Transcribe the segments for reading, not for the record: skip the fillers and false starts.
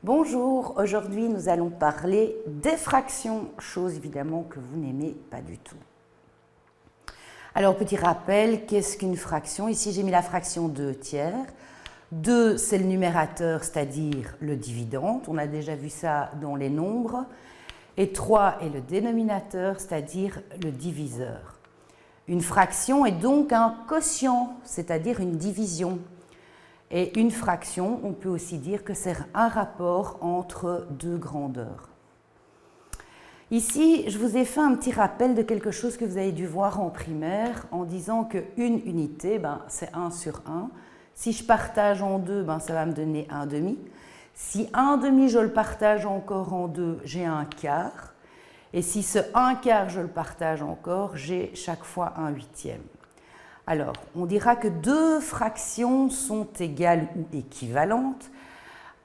Bonjour, aujourd'hui nous allons parler des fractions, chose évidemment que vous n'aimez pas du tout. Alors petit rappel, qu'est-ce qu'une fraction? Ici j'ai mis la fraction 2 tiers. 2 c'est le numérateur, c'est-à-dire le dividende, on a déjà vu ça dans les nombres. Et 3 est le dénominateur, c'est-à-dire le diviseur. Une fraction est donc un quotient, c'est-à-dire une division. Et une fraction, on peut aussi dire que c'est un rapport entre deux grandeurs. Ici, je vous ai fait un petit rappel de quelque chose que vous avez dû voir en primaire en disant qu'une unité, c'est 1 sur 1. Si je partage en 2, ça va me donner 1 demi. Si 1 demi, je le partage encore en 2, j'ai 1 quart. Et si ce 1 quart, je le partage encore, j'ai chaque fois 1 huitième. Alors, on dira que deux fractions sont égales ou équivalentes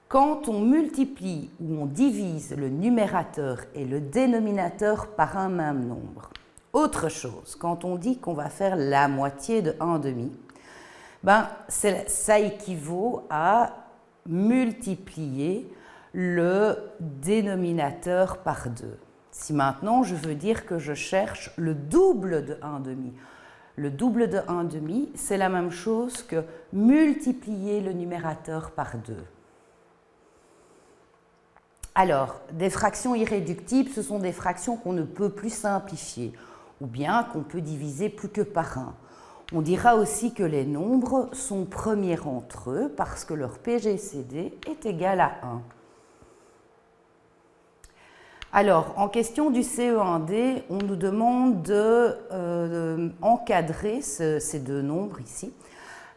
quand on multiplie ou on divise le numérateur et le dénominateur par un même nombre. Autre chose, quand on dit qu'on va faire la moitié de 1 demi, ça équivaut à multiplier le dénominateur par 2. Si maintenant je veux dire que je cherche le double de 1 demi, le double de 1 demi, c'est la même chose que multiplier le numérateur par 2. Alors, des fractions irréductibles, ce sont des fractions qu'on ne peut plus simplifier, ou bien qu'on peut diviser plus que par 1. On dira aussi que les nombres sont premiers entre eux parce que leur PGCD est égal à 1. Alors, en question du CE1D, on nous demande d'encadrer ces deux nombres ici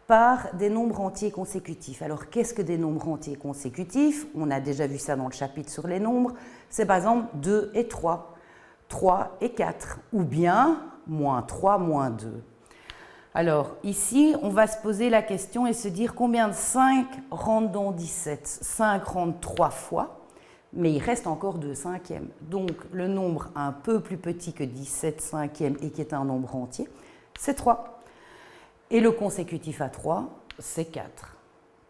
par des nombres entiers consécutifs. Alors, qu'est-ce que des nombres entiers consécutifs? On a déjà vu ça dans le chapitre sur les nombres. C'est par exemple 2 et 3, 3 et 4, ou bien moins 3, moins 2. Alors, ici, on va se poser la question et se dire combien de 5 rentrent dans 17? 5 rentrent 3 fois. Mais il reste encore 2 cinquièmes. Donc, le nombre un peu plus petit que 17 cinquièmes et qui est un nombre entier, c'est 3. Et le consécutif à 3, c'est 4.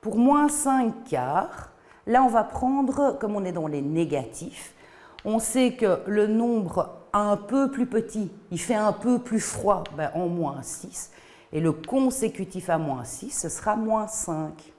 Pour moins 5 quarts, là, on va prendre, comme on est dans les négatifs, on sait que le nombre un peu plus petit, il fait un peu plus froid, en moins 6. Et le consécutif à moins 6, ce sera moins 5.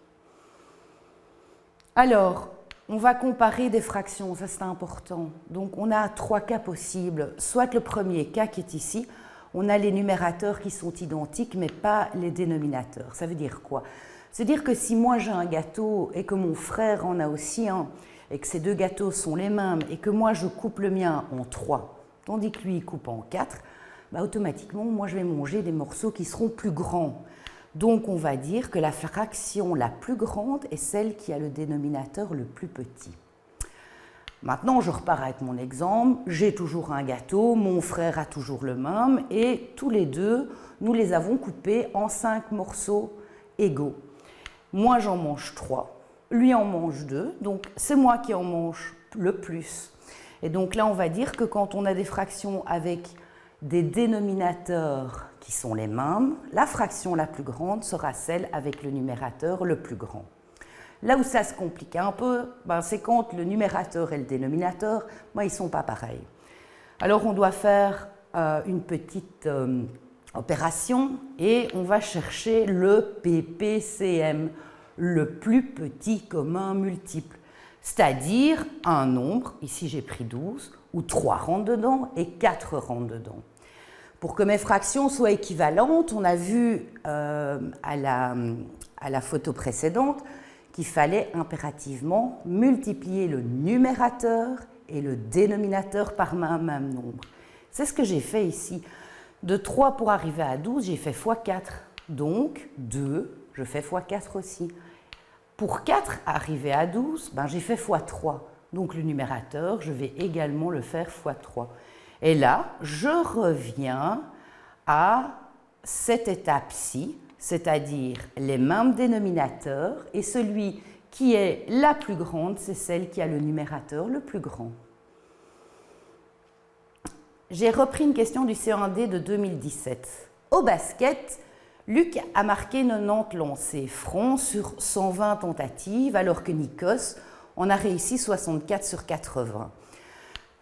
Alors, on va comparer des fractions, ça c'est important. Donc on a 3 cas possibles. Soit le premier cas qui est ici, on a les numérateurs qui sont identiques mais pas les dénominateurs. Ça veut dire quoi? C'est-à-dire que si moi j'ai un gâteau et que mon frère en a aussi un, et que ces deux gâteaux sont les mêmes, et que moi je coupe le mien en 3, tandis que lui il coupe en 4, automatiquement moi je vais manger des morceaux qui seront plus grands. Donc, on va dire que la fraction la plus grande est celle qui a le dénominateur le plus petit. Maintenant, je repars avec mon exemple. J'ai toujours un gâteau, mon frère a toujours le même, et tous les deux, nous les avons coupés en 5 morceaux égaux. Moi, j'en mange 3, lui en mange 2, donc c'est moi qui en mange le plus. Et donc là, on va dire que quand on a des fractions avec des dénominateurs qui sont les mêmes, la fraction la plus grande sera celle avec le numérateur le plus grand. Là où ça se complique un peu, c'est quand le numérateur et le dénominateur, ils ne sont pas pareils. Alors on doit faire une petite opération et on va chercher le PPCM, le plus petit commun multiple, c'est-à-dire un nombre, ici j'ai pris 12, où 3 rentrent dedans et 4 rentrent dedans. Pour que mes fractions soient équivalentes, on a vu à la photo précédente qu'il fallait impérativement multiplier le numérateur et le dénominateur par un même nombre. C'est ce que j'ai fait ici. De 3 pour arriver à 12, j'ai fait x4. Donc 2, je fais x4 aussi. Pour 4 arriver à 12, j'ai fait x3. Donc le numérateur, je vais également le faire x3. Et là, je reviens à cette étape-ci, c'est-à-dire les mêmes dénominateurs, et celui qui est la plus grande, c'est celle qui a le numérateur le plus grand. J'ai repris une question du CE1D de 2017. Au basket, Luc a marqué 90 lancers francs sur 120 tentatives, alors que Nikos, on a réussi 64 sur 80.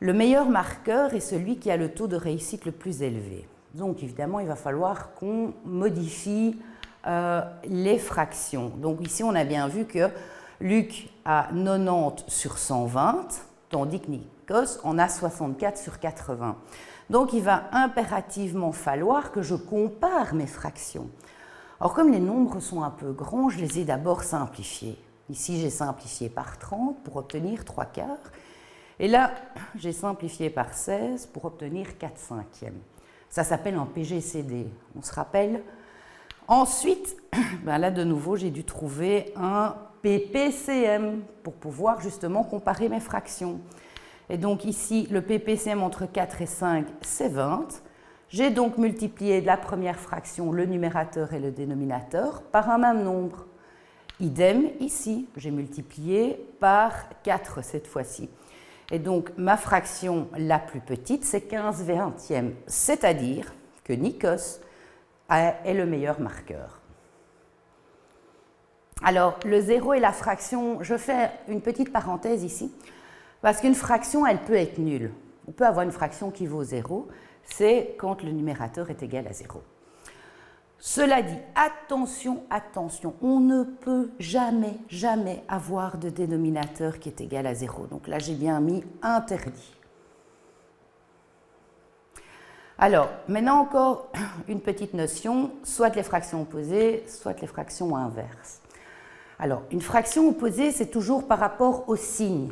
Le meilleur marqueur est celui qui a le taux de réussite le plus élevé. Donc évidemment, il va falloir qu'on modifie les fractions. Donc ici, on a bien vu que Luc a 90 sur 120, tandis que Nikos en a 64 sur 80. Donc il va impérativement falloir que je compare mes fractions. Alors comme les nombres sont un peu grands, je les ai d'abord simplifiés. Ici, j'ai simplifié par 30 pour obtenir 3/4. Et là, j'ai simplifié par 16 pour obtenir 4/5. Ça s'appelle un PGCD, on se rappelle. Ensuite, ben là de nouveau, j'ai dû trouver un PPCM pour pouvoir justement comparer mes fractions. Et donc ici, le PPCM entre 4 et 5, c'est 20. J'ai donc multiplié la première fraction, le numérateur et le dénominateur, par un même nombre. Idem ici, j'ai multiplié par 4 cette fois-ci. Et donc, ma fraction la plus petite, c'est 15/20, c'est-à-dire que Nikos est le meilleur marqueur. Alors, le 0 et la fraction, je fais une petite parenthèse ici, parce qu'une fraction, elle peut être nulle. On peut avoir une fraction qui vaut 0, c'est quand le numérateur est égal à 0. Cela dit, attention, attention, on ne peut jamais, jamais avoir de dénominateur qui est égal à 0. Donc là, j'ai bien mis interdit. Alors, maintenant encore une petite notion, soit les fractions opposées, soit les fractions inverses. Alors, une fraction opposée, c'est toujours par rapport au signe.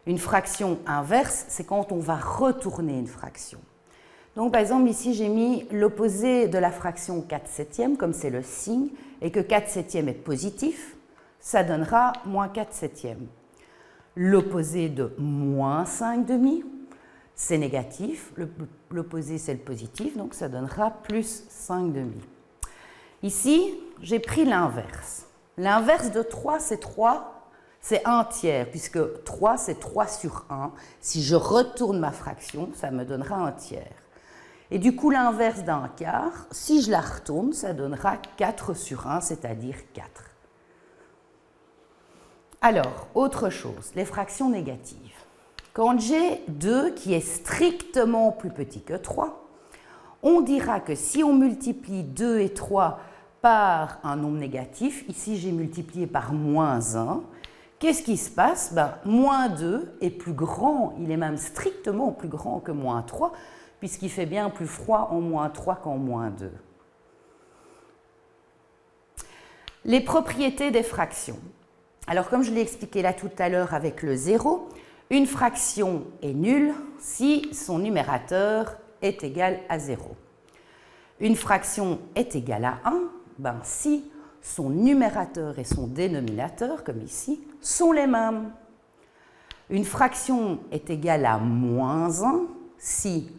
Une fraction inverse, c'est quand on va retourner une fraction. Donc, par exemple, ici, j'ai mis l'opposé de la fraction 4/7, comme c'est le signe, et que 4/7 est positif, ça donnera moins 4/7. L'opposé de moins 5/2, c'est négatif, l'opposé c'est le positif, donc ça donnera plus 5/2. Ici, j'ai pris l'inverse. L'inverse de 3, c'est 1/3, puisque 3, c'est 3 sur 1. Si je retourne ma fraction, ça me donnera 1/3. Et du coup, l'inverse d'un quart, si je la retourne, ça donnera 4 sur 1, c'est-à-dire 4. Alors, autre chose, les fractions négatives. Quand j'ai 2 qui est strictement plus petit que 3, on dira que si on multiplie 2 et 3 par un nombre négatif, ici j'ai multiplié par moins 1, qu'est-ce qui se passe? Ben, moins 2 est plus grand, il est même strictement plus grand que moins 3, puisqu'il fait bien plus froid en moins 3 qu'en moins 2. Les propriétés des fractions. Alors, comme je l'ai expliqué là tout à l'heure avec le 0, une fraction est nulle si son numérateur est égal à 0. Une fraction est égale à 1 ben, si son numérateur et son dénominateur, comme ici, sont les mêmes. Une fraction est égale à moins 1 si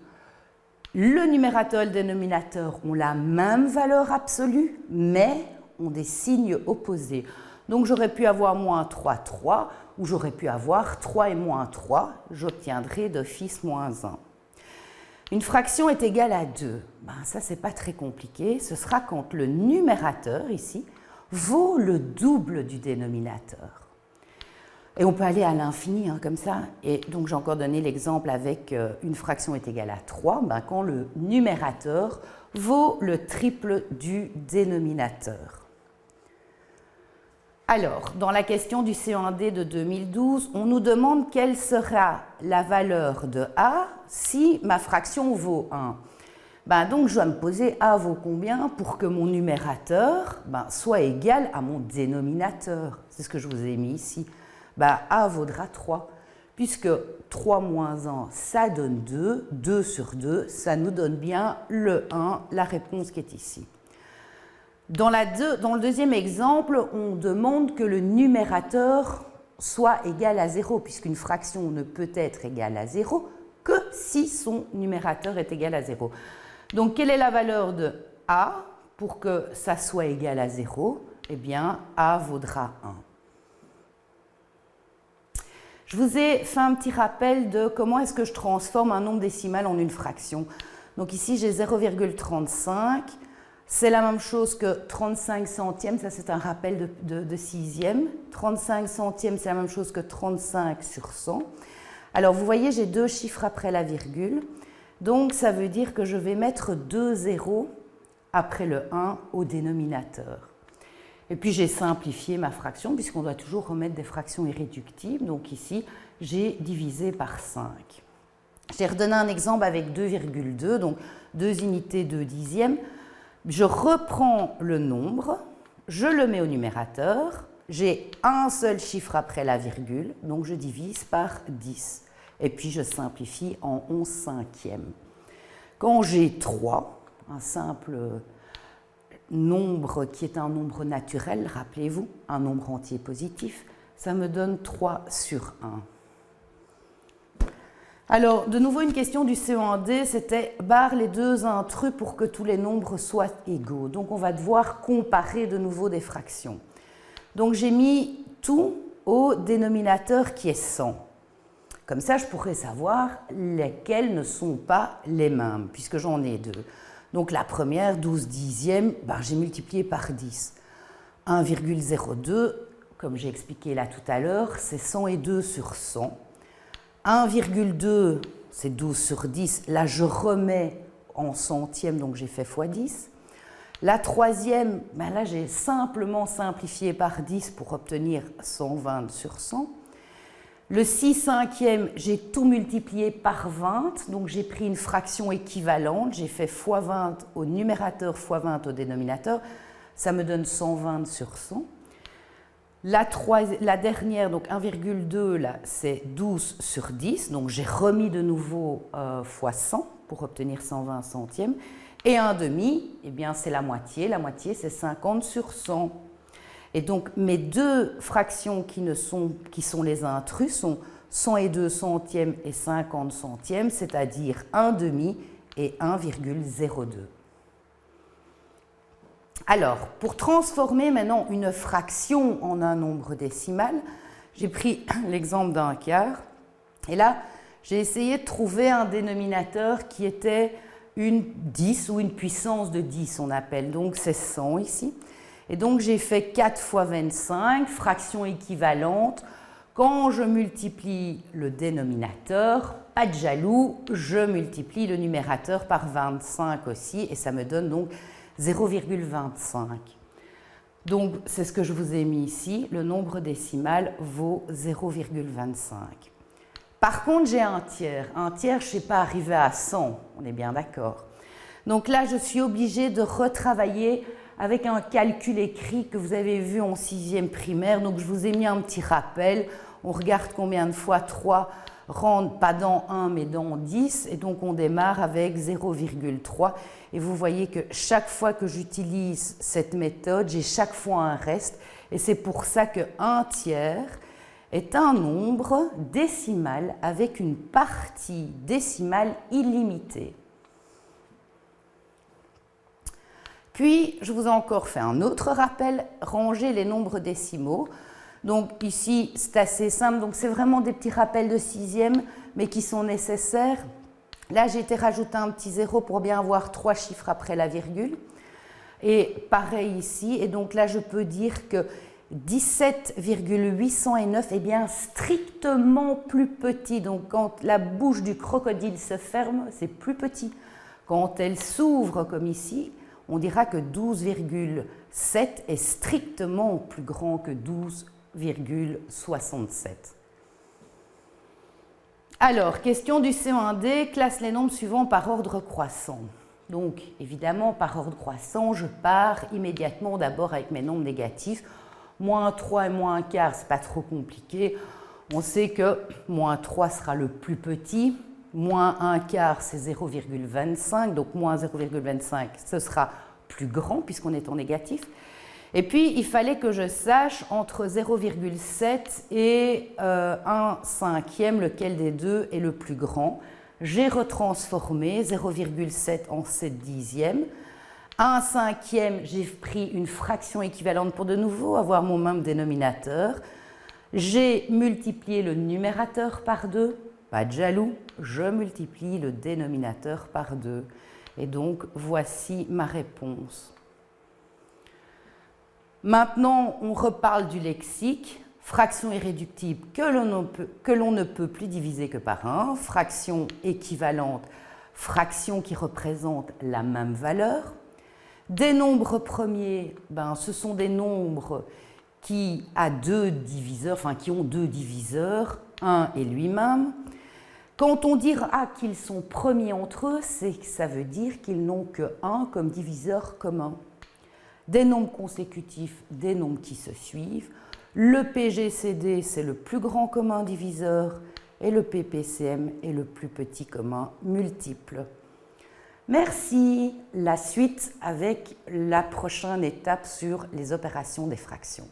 le numérateur et le dénominateur ont la même valeur absolue, mais ont des signes opposés. Donc j'aurais pu avoir moins 3, 3, ou j'aurais pu avoir 3 et moins 3, j'obtiendrai d'office moins 1. Une fraction est égale à 2. Ben, ça, c'est pas très compliqué. Ce sera quand le numérateur, ici, vaut le double du dénominateur. Et on peut aller à l'infini, hein, comme ça. Et donc, j'ai encore donné l'exemple avec une fraction est égale à 3, ben, quand le numérateur vaut le triple du dénominateur. Alors, dans la question du C1D de 2012, on nous demande quelle sera la valeur de A si ma fraction vaut 1. Ben, donc, je dois me poser A vaut combien pour que mon numérateur soit égal à mon dénominateur. C'est ce que je vous ai mis ici. Ben, A vaudra 3, puisque 3 moins 1, ça donne 2, 2 sur 2, ça nous donne bien le 1, la réponse qui est ici. Dans le deuxième exemple, on demande que le numérateur soit égal à 0, puisqu'une fraction ne peut être égale à 0 que si son numérateur est égal à 0. Donc, quelle est la valeur de A pour que ça soit égal à 0? Eh bien, A vaudra 1. Je vous ai fait un petit rappel de comment est-ce que je transforme un nombre décimal en une fraction. Donc ici, j'ai 0,35. C'est la même chose que 35 centièmes, ça c'est un rappel de sixième. 35 centièmes, c'est la même chose que 35 sur 100. Alors vous voyez, j'ai deux chiffres après la virgule. Donc ça veut dire que je vais mettre 2 zéros après le 1 au dénominateur. Et puis j'ai simplifié ma fraction puisqu'on doit toujours remettre des fractions irréductibles. Donc ici, j'ai divisé par 5. J'ai redonné un exemple avec 2,2, donc 2 unités 2 dixièmes. Je reprends le nombre, je le mets au numérateur, j'ai un seul chiffre après la virgule, donc je divise par 10. Et puis je simplifie en 11 cinquièmes. Quand j'ai 3, un simple nombre qui est un nombre naturel, rappelez-vous, un nombre entier positif, ça me donne 3 sur 1. Alors, de nouveau, une question du CE1D, c'était barre les deux intrus pour que tous les nombres soient égaux. Donc, on va devoir comparer de nouveau des fractions. Donc, j'ai mis tout au dénominateur qui est 100. Comme ça, je pourrais savoir lesquels ne sont pas les mêmes, puisque j'en ai deux. Donc, la première, 12 dixièmes, j'ai multiplié par 10. 1,02, comme j'ai expliqué là tout à l'heure, c'est 102 sur 100. 1,2, c'est 12 sur 10. Là, je remets en centièmes, donc j'ai fait x 10. La troisième, là, j'ai simplement simplifié par 10 pour obtenir 120 sur 100. Le 6 cinquième, j'ai tout multiplié par 20, donc j'ai pris une fraction équivalente. J'ai fait x 20 au numérateur, x 20 au dénominateur. Ça me donne 120 sur 100. La dernière, donc 1,2, là, c'est 12 sur 10. Donc, j'ai remis de nouveau x 100 pour obtenir 120 centièmes. Et un demi, eh bien, c'est la moitié. La moitié, c'est 50 sur 100. Et donc, mes deux fractions qui sont les intrus sont 102 centièmes et 50 centièmes, c'est-à-dire 1 demi et 1,02. Alors, pour transformer maintenant une fraction en un nombre décimal, j'ai pris l'exemple d'un quart. Et là, j'ai essayé de trouver un dénominateur qui était une 10 ou une puissance de 10, on appelle. Donc, c'est 100 ici. Et donc, j'ai fait 4 fois 25, fraction équivalente. Quand je multiplie le dénominateur, pas de jaloux, je multiplie le numérateur par 25 aussi. Et ça me donne donc 0,25. Donc, c'est ce que je vous ai mis ici. Le nombre décimal vaut 0,25. Par contre, j'ai un tiers. Un tiers, je ne sais pas arriver à 100. On est bien d'accord. Donc là, je suis obligée de retravailler avec un calcul écrit que vous avez vu en 6e primaire. Donc, je vous ai mis un petit rappel. On regarde combien de fois 3 rentre pas dans 1 mais dans 10. Et donc, on démarre avec 0,3. Et vous voyez que chaque fois que j'utilise cette méthode, j'ai chaque fois un reste. Et c'est pour ça que 1 tiers est un nombre décimal avec une partie décimale illimitée. Puis, je vous ai encore fait un autre rappel, ranger les nombres décimaux. Donc ici, c'est assez simple. Donc c'est vraiment des petits rappels de 6e, mais qui sont nécessaires. Là, j'ai été rajouter un petit 0 pour bien avoir 3 chiffres après la virgule. Et pareil ici. Et donc là, je peux dire que 17,809 est bien strictement plus petit. Donc quand la bouche du crocodile se ferme, c'est plus petit. Quand elle s'ouvre comme ici, on dira que 12,7 est strictement plus grand que 12,67. Alors, question du CE1D, classe les nombres suivants par ordre croissant. Donc, évidemment, par ordre croissant, je pars immédiatement d'abord avec mes nombres négatifs. Moins 3 et moins 1 quart, ce n'est pas trop compliqué. On sait que moins 3 sera le plus petit. Moins 1 quart, c'est 0,25. Donc, moins 0,25, ce sera plus grand puisqu'on est en négatif. Et puis, il fallait que je sache entre 0,7 et 1 cinquième, lequel des deux est le plus grand. J'ai retransformé 0,7 en 7 dixièmes. 1 cinquième, j'ai pris une fraction équivalente pour de nouveau avoir mon même dénominateur. J'ai multiplié le numérateur par 2. Pas de jaloux, je multiplie le dénominateur par 2. Et donc, voici ma réponse. Maintenant, on reparle du lexique. Fraction irréductible que l'on ne peut plus diviser que par 1. Fraction équivalente, fraction qui représente la même valeur. Des nombres premiers, ce sont des nombres qui ont deux diviseurs, 1 et lui-même. Quand on dira qu'ils sont premiers entre eux, ça veut dire qu'ils n'ont que 1 comme diviseur commun. Des nombres consécutifs, des nombres qui se suivent. Le PGCD, c'est le plus grand commun diviseur et le PPCM est le plus petit commun multiple. Merci. La suite avec la prochaine étape sur les opérations des fractions.